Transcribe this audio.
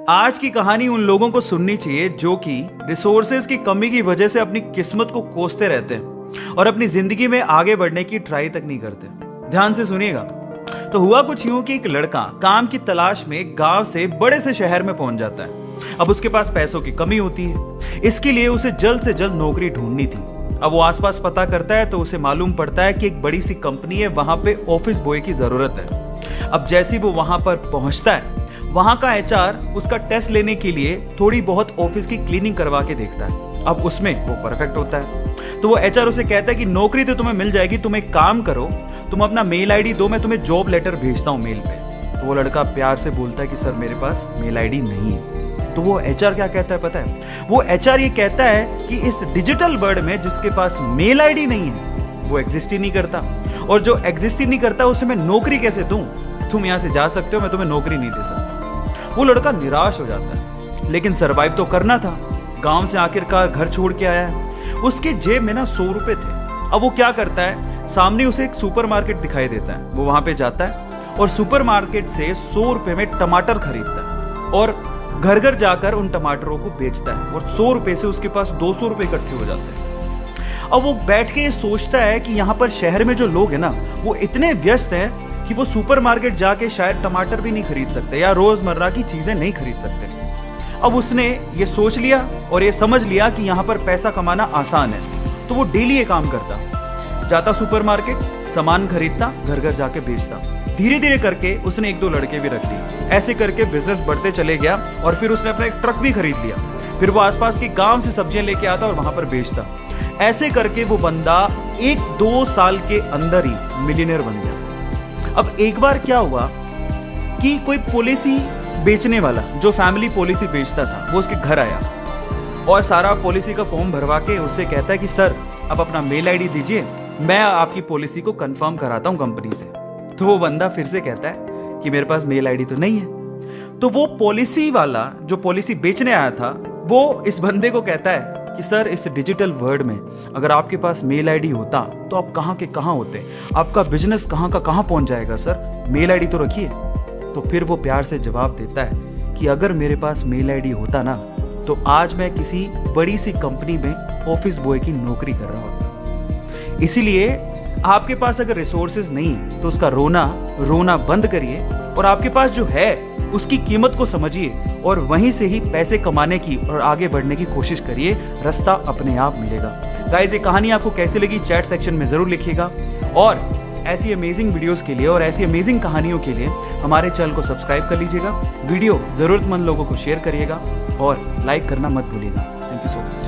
आज की कहानी उन लोगों को सुननी चाहिए जो कि रिसोर्सेज की कमी की वजह से अपनी किस्मत को कोसते रहते हैं और अपनी जिंदगी में आगे बढ़ने की ट्राई तक नहीं करते। ध्यान से सुनिएगा। तो हुआ कुछ यूं कि एक लड़का काम की तलाश में गांव से बड़े से शहर में पहुंच जाता है। अब उसके पास पैसों की कमी होती है, इसके लिए उसे जल्द से जल्द नौकरी ढूंढनी थी। अब वो आसपास पता करता है तो उसे मालूम पड़ता है कि एक बड़ी सी कंपनी है, वहां पे ऑफिस बॉय की जरूरत है। अब जैसे ही वो वहां पर पहुंचता है, वहां का एचआर उसका टेस्ट लेने के लिए थोड़ी बहुत ऑफिस की क्लीनिंग करवा के देखता है। अब उसमें वो परफेक्ट होता है तो वो एचआर उसे कहता है कि नौकरी तो तुम्हें मिल जाएगी, तुम एक काम करो, तुम अपना मेल आईडी दो, मैं तुम्हें जॉब लेटर भेजता हूं मेल पे। तो वो लड़का प्यार से बोलता है कि सर मेरे पास मेल आईडी नहीं है। तो वो एचआर क्या कहता है पता है? वो एचआर ये कहता है कि इस डिजिटल वर्ल्ड में जिसके पास मेल आईडी नहीं है वो एग्जिस्ट ही नहीं करता, और जो एग्जिस्ट ही नहीं करता उसे मैं नौकरी कैसे दूं? तुम यहां से जा सकते हो, मैं तुम्हें नौकरी नहीं दे सकता। वो लड़का निराश हो जाता है, लेकिन सरवाइव तो करना था। गांव से आखिरकार घर छोड़ के आया है, उसके जेब में ना 100 रुपए थे। अब वो क्या करता है, सामने उसे एक सुपरमार्केट दिखाई देता है। वो वहां पे जाता है और सुपरमार्केट से 100 रुपए में टमाटर खरीदता है और घर घर जाकर उन टमाटरों को बेचता है, और 100 रुपए से उसके पास 200 रुपए इकट्ठे हो जाते हैं। अब वो बैठ के सोचता है कि यहाँ पर शहर में जो लोग हैं ना, वो इतने व्यस्त हैं कि वो सुपरमार्केट जाके शायद टमाटर भी नहीं खरीद सकते या रोजमर्रा की चीजें नहीं खरीद सकते। अब उसने ये सोच लिया और ये समझ लिया कि यहाँ पर पैसा कमाना आसान है, तो वो डेली ये काम करता, जाता सुपरमार्केट, सामान खरीदता, घर घर जाके बेचता। धीरे धीरे करके उसने 1-2 लड़के भी रख लिए। ऐसे करके बिजनेस बढ़ते चले गया और फिर उसने अपना एक ट्रक भी खरीद लिया। फिर वो आसपास के गांव से सब्जियां लेके आता और वहां पर बेचता। ऐसे करके वो बंदा 1-2 साल के अंदर ही मिलियनेयर बन गया। अब एक बार क्या हुआ कि कोई पॉलिसी बेचने वाला जो फैमिली पॉलिसी बेचता था वो उसके घर आया और सारा पॉलिसी का फॉर्म भरवा के उससे कहता है कि सर आप अपना मेल आईडी दीजिए, मैं आपकी पॉलिसी को कंफर्म कराता हूं कंपनी से। तो वो बंदा फिर से कहता है कि मेरे पास मेल आईडी तो नहीं है। तो वो पॉलिसी वाला जो पॉलिसी बेचने आया था वो इस बंदे को कहता है कि सर इस डिजिटल वर्ल्ड में अगर आपके पास मेल आईडी होता तो आप कहाँ के कहाँ होते, आपका बिजनेस कहाँ का कहाँ पहुंच जाएगा, सर मेल आईडी तो रखिए। तो फिर वो प्यार से जवाब देता है कि अगर मेरे पास मेल आईडी होता ना तो आज मैं किसी बड़ी सी कंपनी में ऑफिस बॉय की नौकरी कर रहा होता। इसीलिए आपके पास अगर रिसोर्सेज नहीं है तो उसका रोना बंद करिए और आपके पास जो है उसकी कीमत को समझिए और वहीं से ही पैसे कमाने की और आगे बढ़ने की कोशिश करिए, रास्ता अपने आप मिलेगा। गाइस ये कहानी आपको कैसी लगी चैट सेक्शन में जरूर लिखिएगा, और ऐसी अमेजिंग वीडियोस के लिए और ऐसी अमेजिंग कहानियों के लिए हमारे चैनल को सब्सक्राइब कर लीजिएगा। वीडियो जरूरतमंद लोगों को शेयर करिएगा और लाइक करना मत भूलिएगा। Thank you so much.